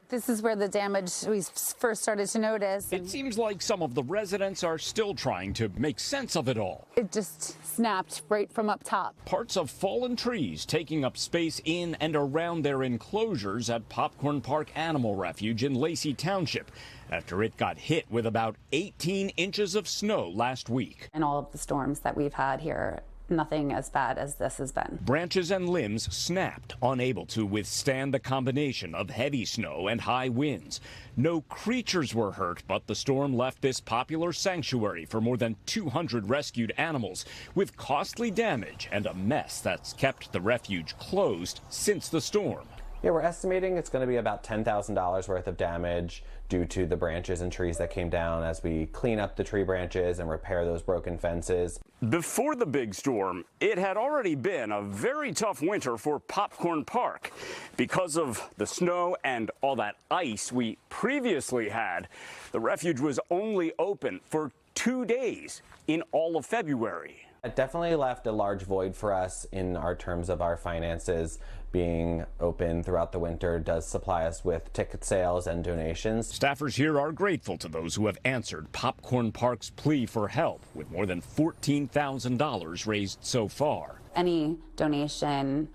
This is where the damage we first started to notice. It seems like some of the residents are still trying to make sense of it all. It just snapped right from up top. Parts of fallen trees taking up space in and around their enclosures at Popcorn Park Animal Refuge in Lacey Township after it got hit with about 18 inches of snow last week. In all of the storms that we've had here, nothing as bad as this has been. Branches and limbs snapped, unable to withstand the combination of heavy snow and high winds. No creatures were hurt, but the storm left this popular sanctuary for more than 200 rescued animals with costly damage and a mess that's kept the refuge closed since the storm. Yeah, we're estimating it's going to be about $10,000 worth of damage due to the branches and trees that came down as we clean up the tree branches and repair those broken fences. Before the big storm, it had already been a very tough winter for Popcorn Park. Because of the snow and all that ice we previously had, the refuge was only open for 2 days in all of February. It definitely left a large void for us in our terms of our finances. Being open throughout the winter does supply us with ticket sales and donations. Staffers here are grateful to those who have answered Popcorn Park's plea for help, with more than $14,000 raised so far. Any donation,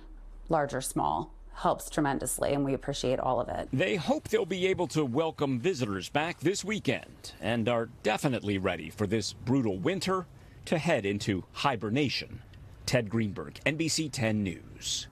large or small, helps tremendously, and we appreciate all of it. They hope they'll be able to welcome visitors back this weekend and are definitely ready for this brutal winter to head into hibernation. Ted Greenberg, NBC10 News.